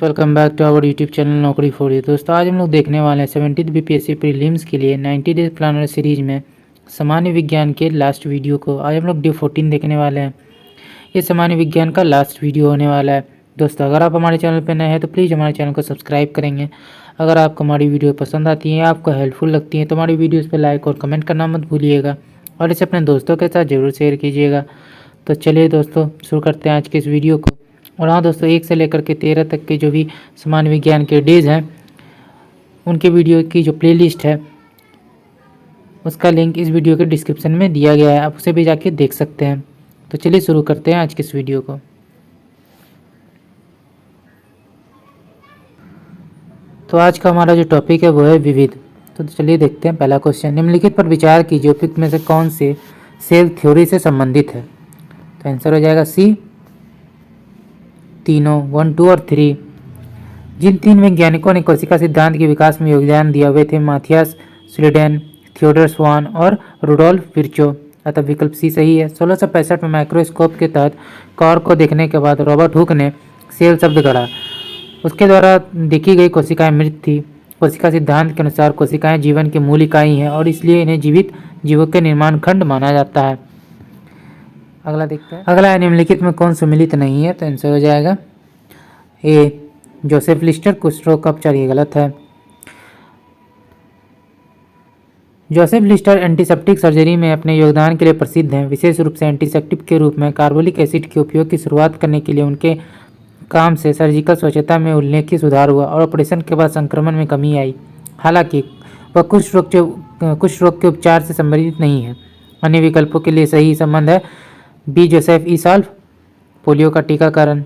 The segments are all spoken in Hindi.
Welcome back to our YouTube channel Naukri for you. दोस्तों आज हम लोग देखने वाले हैं 17th बीपीएससी प्रीलिम्स के लिए 90 डेज प्लानर सीरीज में सामान्य विज्ञान के लास्ट वीडियो को। आज हम लोग डे 14 देखने वाले हैं। ये सामान्य विज्ञान का लास्ट वीडियो होने वाला है। दोस्तों अगर आप हमारे चैनल पर नए हैं तो प्लीज़ हमारे चैनल को सब्सक्राइब करेंगे। अगर आपको हमारी वीडियो पसंद आती है, आपको हेल्पफुल लगती है तो हमारी वीडियोज़ पर लाइक और कमेंट करना मत भूलिएगा और इसे अपने दोस्तों के साथ ज़रूर शेयर कीजिएगा। तो चलिए दोस्तों शुरू करते हैं आज के इस वीडियो को। और हाँ दोस्तों, 1 से लेकर के 13 तक के जो भी सामान्य विज्ञान के डेज हैं उनके वीडियो की जो प्लेलिस्ट है उसका लिंक इस वीडियो के डिस्क्रिप्शन में दिया गया है, आप उसे भी जाके देख सकते हैं। तो चलिए शुरू करते हैं आज के इस वीडियो को। तो आज का हमारा जो टॉपिक है वो है विविध। तो चलिए देखते हैं पहला क्वेश्चन। निम्नलिखित पर विचार कीजिए, उपयुक्त में से कौन से सेल थ्योरी से संबंधित है। तो आंसर हो जाएगा सी, तीनों 1, 2 और 3। जिन 3 वैज्ञानिकों ने कोशिका सिद्धांत के विकास में योगदान दिया वे थे माथियास स्वीडेन, थियोडर स्वान और रुडोल्फ विर्चो। अतः विकल्प सी सही है। 1665 में माइक्रोस्कोप के तहत कॉर्क को देखने के बाद रॉबर्ट हुक ने सेल शब्द गढ़ा। उसके द्वारा देखी गई कोशिकाएं मृत थी। कोशिका सिद्धांत के अनुसार कोशिकाएं जीवन की मूल इकाई हैं और इसलिए इन्हें जीवित जीवों के निर्माण खंड माना जाता है। अगला देखते हैं। अगला है निम्नलिखित में कौन सम्मिलित नहीं है। तो आंसर हो जाएगा ए, जोसेफ लिस्टर कुष्ठ रोग का उपचार। ये गलत है। जोसेफ लिस्टर एंटीसेप्टिक सर्जरी में अपने योगदान के लिए प्रसिद्ध हैं। विशेष रूप से एंटीसेप्टिक के रूप में कार्बोलिक एसिड के उपयोग की शुरुआत करने के लिए उनके काम से सर्जिकल स्वच्छता में उल्लेखनीय सुधार हुआ और ऑपरेशन के बाद संक्रमण में कमी आई। हालांकि वह कुष्ठ रोग के उपचार से संबंधित नहीं है। अन्य विकल्पों के लिए सही संबंध है बी, जोसेफ ई साल्व, पोलियो का टीकाकरण।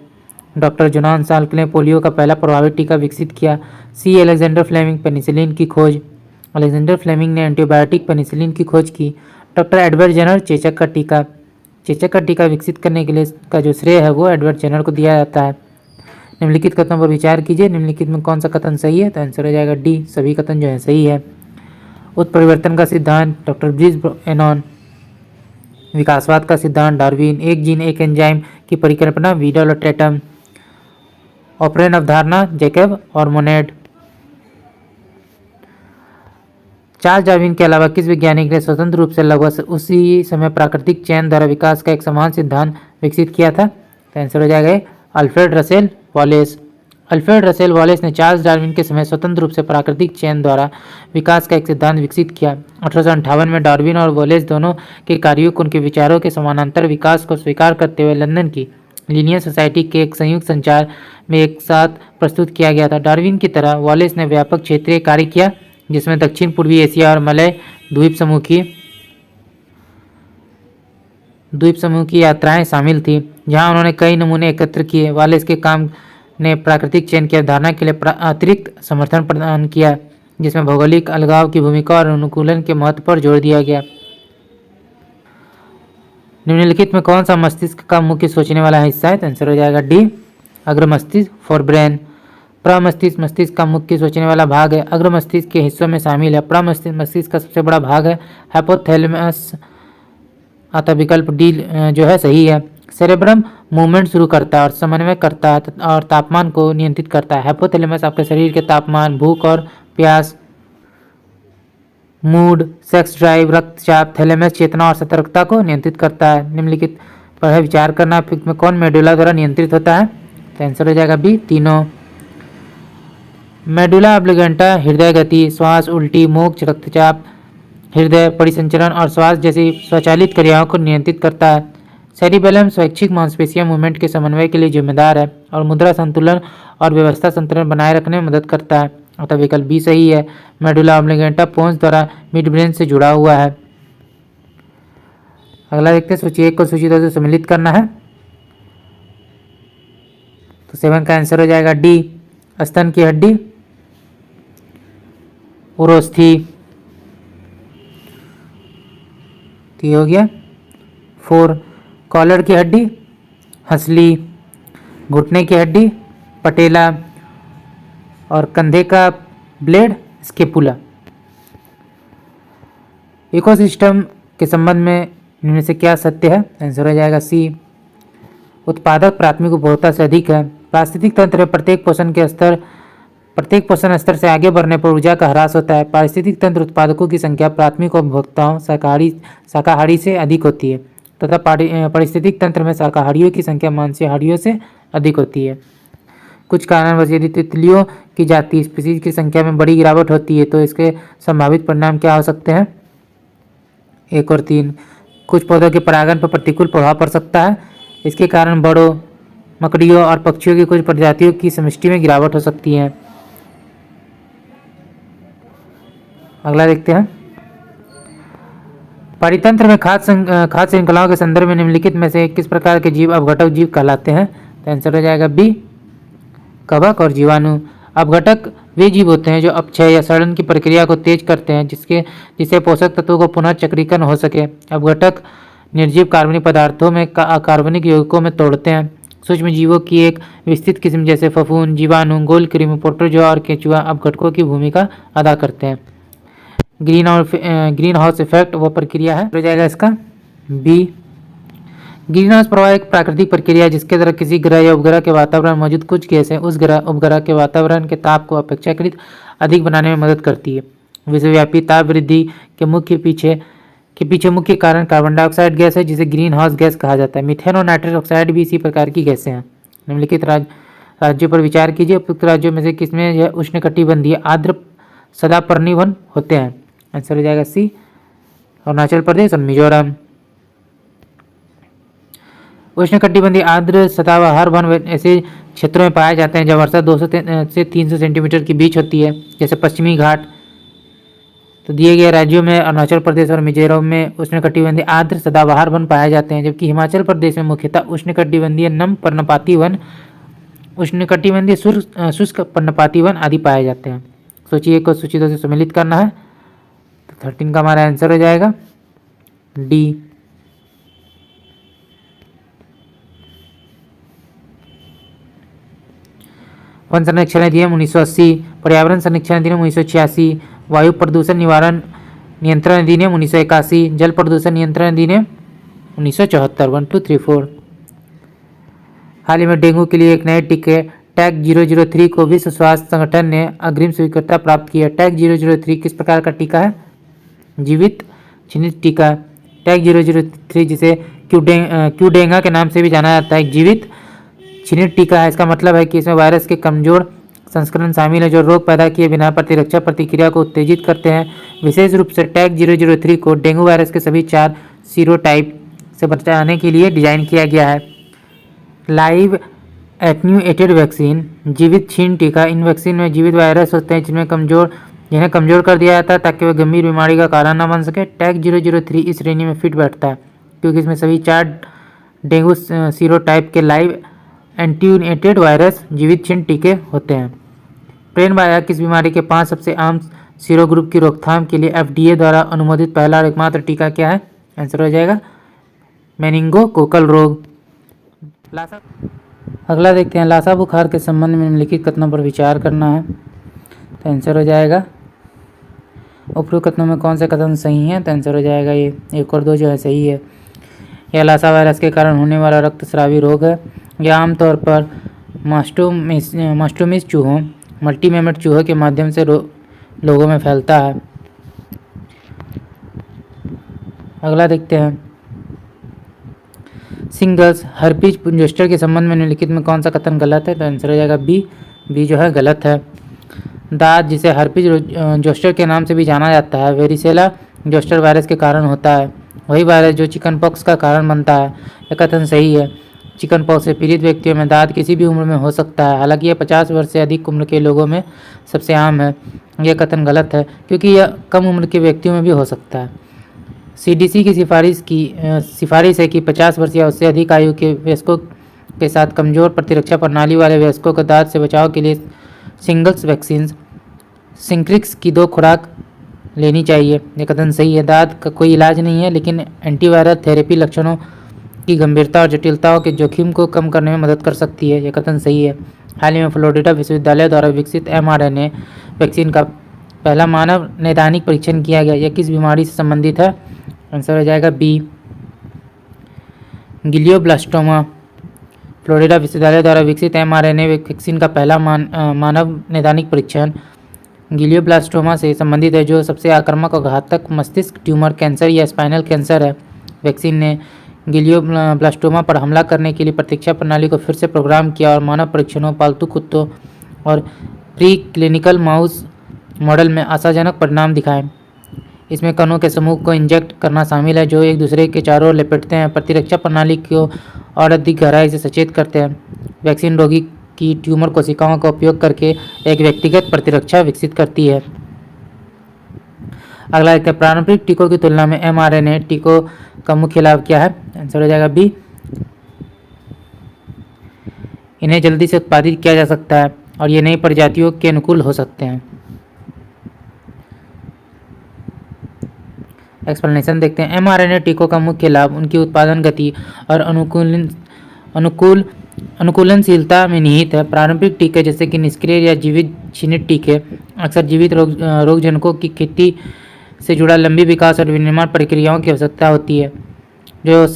डॉक्टर जोनान साल्क ने पोलियो का पहला प्रभावी टीका विकसित किया। सी, अलेक्जेंडर फ्लेमिंग, पेनिसिलिन की खोज। अलेक्जेंडर फ्लेमिंग ने एंटीबायोटिक पेनिसिलिन की खोज की। डॉक्टर एडवर्ड जेनर, चेचक का टीका विकसित करने के लिए का जो श्रेय है वो एडवर्ड जेनर को दिया जाता है। निम्नलिखित कथनों पर विचार कीजिए। निम्नलिखित में कौन सा कथन सही है। तो आंसर हो जाएगा डी, सभी कथन जो है सही है। उत्परिवर्तन का सिद्धांत डॉक्टर ब्रिज एनॉन। विकासवाद का सिद्धांत डार्विन। एक जीन एक एंजाइम की परिकल्पना वीडल और टेटम। ऑपरेन अवधारणा जैकब और मोनेड। चार्ल्स डार्विन के अलावा किस वैज्ञानिक ने स्वतंत्र रूप से लगभग उसी समय प्राकृतिक चयन द्वारा विकास का एक समान सिद्धांत विकसित किया था। तो आंसर हो जाएगा Alfred Russel Wallace. Alfred Russel Wallace ने चार्ल्स डार्विन के समय स्वतंत्र रूप से प्राकृतिक चयन द्वारा विकास का एक सिद्धांत विकसित किया। 1858 में डार्विन और वॉलेस दोनों के कार्यों को उनके विचारों के समानांतर विकास को स्वीकार करते हुए लंदन की लिनियर सोसाइटी के एक संयुक्त संचार में एक साथ प्रस्तुत किया गया था। डार्विन की तरह वॉलेस ने व्यापक क्षेत्रीय कार्य किया जिसमें दक्षिण पूर्वी एशिया और मलय द्वीप समूह की यात्राएं शामिल थी, जहां उन्होंने कई नमूने एकत्र किए। वॉलेस के काम ने प्राकृतिक चयन की अवधारणा के लिए अतिरिक्त समर्थन प्रदान किया, जिसमें भौगोलिक अलगाव की भूमिका और अनुकूलन के महत्व पर जोर दिया गया। निम्नलिखित में कौन सा मस्तिष्क का मुख्य सोचने वाला हिस्सा है। तो आंसर हो जाएगा डी, अग्र मस्तिष्क फॉर ब्रेन। प्रमस्तिष्क मस्तिष्क का मुख्य सोचने वाला भाग है। अग्र मस्तिष्क के हिस्सों में शामिल है। प्रमस्तिष्क मस्तिष्क का सबसे बड़ा भाग है। हाइपोथैलेमस, अतः विकल्प डी जो है सही है। सेरेब्रम मूवमेंट शुरू करता है और समन्वय करता है और तापमान को नियंत्रित करता है। हाइपोथैलेमस आपके शरीर के तापमान, भूख और प्यास, मूड, सेक्स ड्राइव, रक्तचाप। थैलेमस चेतना और सतर्कता को नियंत्रित करता है। निम्नलिखित पर विचार करना में कौन मेडुला द्वारा नियंत्रित होता है। तो आंसर हो जाएगा बी, तीनों। मेडुला ऑब्लिगेंटा हृदय गति, श्वास, उल्टी, मोक्ष, रक्तचाप, हृदय परिसंचरण और श्वास जैसी स्वचालित क्रियाओं को नियंत्रित करता है। सेरिबेलम स्वैच्छिक मांसपेशियां मूवमेंट के समन्वय के लिए जिम्मेदार है और मुद्रा संतुलन और व्यवस्था संतुलन बनाए रखने में मदद करता है। अतः विकल्प बी सही है। मेडुला ऑब्लिगेंटा पोन्स द्वारा मिड ब्रेन से जुड़ा हुआ है। अगला देखते हैं, सूची 1 को सूची 2 से सम्मिलित करना है। तो 7 का आंसर हो जाएगा डी, स्तन की हड्डी उरोस्थी। तो हो गया 4, कॉलर की हड्डी हंसली, घुटने की हड्डी पटेला और कंधे का ब्लेड स्केपुला। इकोसिस्टम के संबंध में इनमें से क्या सत्य है। आंसर हो जाएगा सी, उत्पादक प्राथमिक उपभोक्ता से अधिक है। पारिस्थितिक तंत्र में प्रत्येक पोषण स्तर से आगे बढ़ने पर ऊर्जा का ह्रास होता है। पारिस्थितिक तंत्र उत्पादकों की संख्या प्राथमिक उपभोक्ताओं शाकाहारी से अधिक होती है तथा पारिस्थितिक तंत्र में शाकाहारियों की संख्या मांसाहारियों से अधिक होती है। कुछ कारणवश यदि तितलियों की जाति स्पीसीज की संख्या में बड़ी गिरावट होती है तो इसके संभावित परिणाम क्या हो सकते हैं? 1 और 3, कुछ पौधों के परागण पर प्रतिकूल प्रभाव पड़ सकता है। इसके कारण बड़ों, मकड़ियों और पक्षियों की कुछ प्रजातियों की समष्टि में गिरावट हो सकती है। अगला देखते हैं। परितंत्र में खाद्य श्रृंखलाओं के संदर्भ में निम्नलिखित में से किस प्रकार के जीव अपघटक जीव कहलाते हैं? तो आंसर हो जाएगा बी, कवक और जीवाणु। अपघटक वे जीव होते हैं जो अपक्षय या सड़न की प्रक्रिया को तेज करते हैं जिससे पोषक तत्वों को पुनः चक्रीकरण हो सके। अपघटक निर्जीव कार्बनिक पदार्थों में कार्बनिक यौगिकों में तोड़ते हैं। सूक्ष्म जीवों की एक विस्तृत किस्म जैसे फफूंद, जीवाणु, गोल कृमि, प्रोटोजोआ और केंचुआ अपघटकों की भूमिका अदा करते हैं। ग्रीन हाउस इफेक्ट वो प्रक्रिया है, हो जाएगा इसका बी। ग्रीन हाउस प्रभाव एक प्राकृतिक प्रक्रिया है जिसके द्वारा किसी ग्रह या उपग्रह के वातावरण में मौजूद कुछ गैसें उस ग्रह उपग्रह के वातावरण के ताप को अपेक्षाकृत अधिक बनाने में मदद करती है। विश्वव्यापी ताप वृद्धि के पीछे मुख्य कारण कार्बन डाइऑक्साइड गैस है जिसे ग्रीन हाउस गैस कहा जाता है। मीथेन और नाइट्रस ऑक्साइड भी इसी प्रकार की गैसें हैं। निम्नलिखित राज्यों पर विचार कीजिए। उपयुक्त राज्यों में से किसमें यह उष्णकटिबंधीय आर्द्र सदापर्णी वन होते हैं? आंसर हो जाएगा सी, अरुणाचल प्रदेश और मिजोरम। उष्णकटिबंधीय आर्द्र सदाबहार वन ऐसे क्षेत्रों में पाए जाते हैं जहाँ वर्षा 200 से 300 सेंटीमीटर के बीच होती है, जैसे पश्चिमी घाट। तो दिए गए राज्यों में अरुणाचल प्रदेश और मिजोरम में उष्णकटिबंधीय आर्द्र सदाबहार वन पाए जाते हैं, जबकि हिमाचल प्रदेश में मुख्यतः उष्णकटिबंधीय नम पर्णपाती वन, उष्णकटिबंधीय शुष्क पर्णपाती वन आदि पाए जाते हैं। सोचिए को सूची 2 से सम्मिलित करना है। तो 13 का हमारा आंसर हो जाएगा डी। वन संरक्षण अधिनियम 1980, पर्यावरण संरक्षण अधिनियम 1986, वायु प्रदूषण निवारण नियंत्रण अधिनियम 1981, जल प्रदूषण नियंत्रण अधिनियम 1974। 1 2 3 4। हाल ही में डेंगू के लिए एक नए टीके टैग 003 को विश्व स्वास्थ्य संगठन ने अग्रिम स्वीकृति प्राप्त की है। टैग 003 किस प्रकार का टीका है? जीवित चिन्हित टीका। टैग 003 जिसे क्यूडेंगा के नाम से भी जाना जाता है, एक जीवित चिन्हित टीका है। इसका मतलब है कि इसमें वायरस के कमजोर संस्करण शामिल है जो रोग पैदा किए बिना प्रतिरक्षा प्रतिक्रिया को उत्तेजित करते हैं। विशेष रूप से टैग 003 को डेंगू वायरस के सभी 4 सीरोटाइप से बचाने के लिए डिजाइन किया गया है। लाइव एटेन्यूएटेड वैक्सीन, जीवित छीन टीका। इन वैक्सीन में जीवित वायरस होते हैं जिन्हें कमजोर कर दिया जाता है ताकि वे गंभीर बीमारी का कारण न बन सके। टैग 003 इस श्रेणी में फिट बैठता है क्योंकि इसमें सभी 4 डेंगू सीरोटाइप के लाइव एटेन्यूएटेड वायरस जीवित छीन टीके होते हैं। प्लेन बायोक इस बीमारी के 5 सबसे आम सीरो ग्रुप की रोकथाम के लिए FDA द्वारा अनुमोदित पहला और एकमात्र टीका क्या है? आंसर हो जाएगा मेनिंगोकोकल रोग। अगला देखते हैं, लासा बुखार के संबंध में निम्नलिखित कथनों पर विचार करना है। तो आंसर हो जाएगा उपरोक्त कथनों में कौन से कथन सही हैं? तो आंसर हो जाएगा ये 1 और 2 जो है सही है। यह लासा वायरस के कारण होने वाला रक्तस्रावी रोग है। यह आमतौर पर मास्टोमिस चूहों मल्टीमेमेट चूहों के माध्यम से लोगों में फैलता है। अगला देखते हैं, सिंगल्स हर्पीज जोस्टर के संबंध में निम्नलिखित में कौन सा कथन गलत है? तो आंसर हो जाएगा बी जो है गलत है। दाद जिसे हर्पीज जोस्टर के नाम से भी जाना जाता है वेरिसेला जोस्टर वायरस के कारण होता है, वही वायरस जो चिकन पॉक्स का कारण बनता है। यह कथन सही है। चिकन पॉक्स से पीड़ित व्यक्तियों में दाद किसी भी उम्र में हो सकता है, हालांकि यह 50 वर्ष से अधिक उम्र के लोगों में सबसे आम है। यह कथन गलत है क्योंकि यह कम उम्र के व्यक्तियों में भी हो सकता है। CDC की सिफारिश है कि 50 वर्ष या उससे अधिक आयु के वयस्कों के साथ कमजोर प्रतिरक्षा प्रणाली वाले वयस्कों को दाद से बचाव के लिए सिंगल्स वैक्सीन सिंक्रिक्स की 2 खुराक लेनी चाहिए। यह कथन सही है। दाद का कोई इलाज नहीं है लेकिन एंटीवायरल थेरेपी लक्षणों की गंभीरता और जटिलताओं के जोखिम को कम करने में मदद कर सकती है। यह कथन सही है। हाल ही में फ्लोरिडा विश्वविद्यालय द्वारा विकसित mRNA वैक्सीन का पहला मानव नैदानिक परीक्षण किया गया। यह किस बीमारी से संबंधित है? आंसर हो जाएगा बी, ग्लियोब्लास्टोमा। फ्लोरिडा विश्वविद्यालय द्वारा विकसित mRNA वैक्सीन का पहला मानव नैदानिक परीक्षण ग्लियोब्लास्टोमा से संबंधित है, जो सबसे आक्रामक और घातक मस्तिष्क ट्यूमर कैंसर या स्पाइनल कैंसर है। वैक्सीन ने ग्लियोब्लास्टोमा पर हमला करने के लिए प्रतिरक्षा प्रणाली को फिर से प्रोग्राम किया और मानव परीक्षणों, पालतू कुत्तों और प्री क्लिनिकल माउस मॉडल में आशाजनक परिणाम दिखाए। इसमें कणों के समूह को इंजेक्ट करना शामिल है, जो एक दूसरे के चारों ओर लपेटते हैं, प्रतिरक्षा प्रणाली को और अधिक गहराई से सचेत करते हैं। वैक्सीन रोगी की ट्यूमर कोशिकाओं का उपयोग करके एक व्यक्तिगत प्रतिरक्षा विकसित करती है। अगला देखते हैं, पारंपरिक टीकों की तुलना में mRNA टीकों का मुख्य लाभ क्या है। आंसर हो जाएगा बी। इन्हें जल्दी से उत्पादित किया जा सकता है और ये नई प्रजातियों के अनुकूल हो सकते हैं। एक्सप्लेनेशन देखते हैं, mRNA टीकों का मुख्य लाभ उनकी उत्पादन गति और अनुकूलनशीलता में निहित है। पारंपरिक टीके जैसे कि निष्क्रिय या जीवित क्षीणित टीके अक्सर जीवित रोगजनकों की खेती से जुड़ा लंबी विकास और विनिर्माण प्रक्रियाओं की आवश्यकता होती है, जो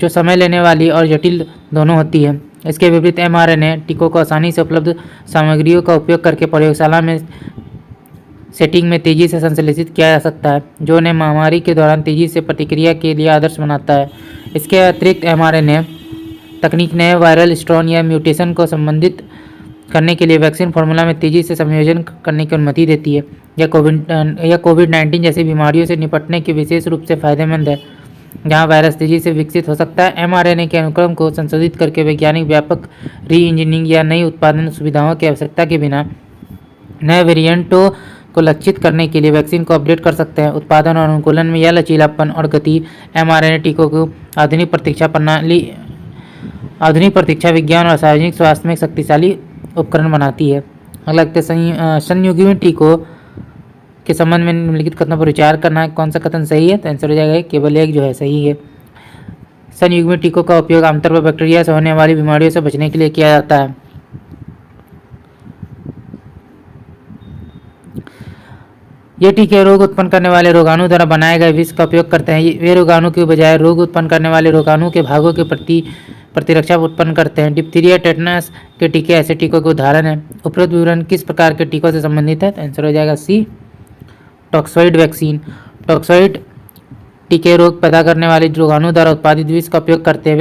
समय लेने वाली और जटिल दोनों होती है। इसके विपरीत mRNA टीकों को आसानी से उपलब्ध सामग्रियों का उपयोग करके प्रयोगशाला में सेटिंग में तेजी से संश्लेषित किया जा सकता है, जो उन्हें महामारी के दौरान तेजी से प्रतिक्रिया के लिए आदर्श बनाता है। इसके अतिरिक्त mRNA तकनीक नए वायरल स्ट्रेन या म्यूटेशन को संबंधित करने के लिए वैक्सीन फार्मूला में तेजी से संयोजन करने की अनुमति देती है। यह कोविड-19 जैसी बीमारियों से निपटने के विशेष रूप से फायदेमंद है, जहां वायरस तेजी से विकसित हो सकता है। mRNA के अनुक्रम को संशोधित करके वैज्ञानिक व्यापक री इंजीनियरिंग या नई उत्पादन सुविधाओं की आवश्यकता के बिना नए वेरिएंटों को लक्षित करने के लिए वैक्सीन को अपडेट कर सकते हैं। उत्पादन और अनुकूलन में यह लचीलापन और गति mRNA टीकों को आधुनिक प्रतीक्षा विज्ञान और सार्वजनिक स्वास्थ्य में एक शक्तिशाली उपकरण बनाती है। अगला संयुग्मी टीकों के संबंध में निम्नलिखित कथनों पर विचार करना है, कौन सा कथन सही है। तो आंसर हो जाएगा केवल एक जो है सही है। संयुग्मी टीकों का उपयोग आमतौर पर बैक्टीरिया से होने वाली बीमारियों से बचने के लिए किया जाता है। ये टीके रोग उत्पन्न करने वाले रोगाणु द्वारा बनाए गए विष का उपयोग करते हैं। वे रोगाणु के बजाय रोग उत्पन्न करने वाले रोगाणु के भागों के प्रति प्रतिरक्षा उत्पन्न करते हैं। डिप्थीरिया, टेटनस के टीके ऐसे टीकों के उदाहरण हैं। उपरोक्त विवरण किस प्रकार के टीकों से संबंधित है। तो आंसर हो जाएगा सी, टॉक्सोइड वैक्सीन। टॉक्सोइड टीके रोग पैदा करने वाले रोगाणु द्वारा उत्पादित विष का उपयोग करते हैं।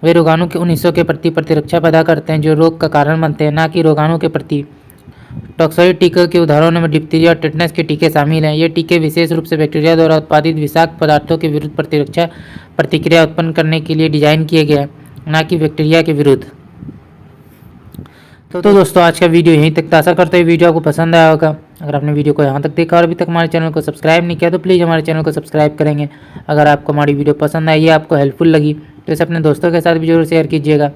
वे रोगाणु के उन हिस्सों के प्रति प्रतिरक्षा पैदा करते हैं जो रोग का कारण बनते हैं, न कि रोगाणु के प्रति। टॉक्सोइड टीके के उदाहरणों में डिप्थीरिया और टेटनस के टीके शामिल हैं। ये टीके विशेष रूप से बैक्टीरिया द्वारा उत्पादित विषाक्त पदार्थों के विरुद्ध प्रतिरक्षा प्रतिक्रिया उत्पन्न करने के लिए डिजाइन किए गए हैं, न कि बैक्टीरिया के विरुद्ध। तो दोस्तों आज का वीडियो यहीं तक। आशा करते हैं वीडियो आपको पसंद आया होगा। अगर आपने वीडियो को यहाँ तक देखा और अभी तक हमारे चैनल को सब्सक्राइब नहीं किया तो प्लीज़ हमारे चैनल को सब्सक्राइब करेंगे। अगर आपको हमारी वीडियो पसंद आई, आपको हेल्पफुल लगी तो इसे अपने दोस्तों के साथ भी जरूर शेयर कीजिएगा।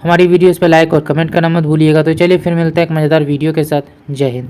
हमारी वीडियोस पे लाइक और कमेंट करना मत भूलिएगा। तो चलिए फिर मिलते हैं एक मज़ेदार वीडियो के साथ। जय हिंद।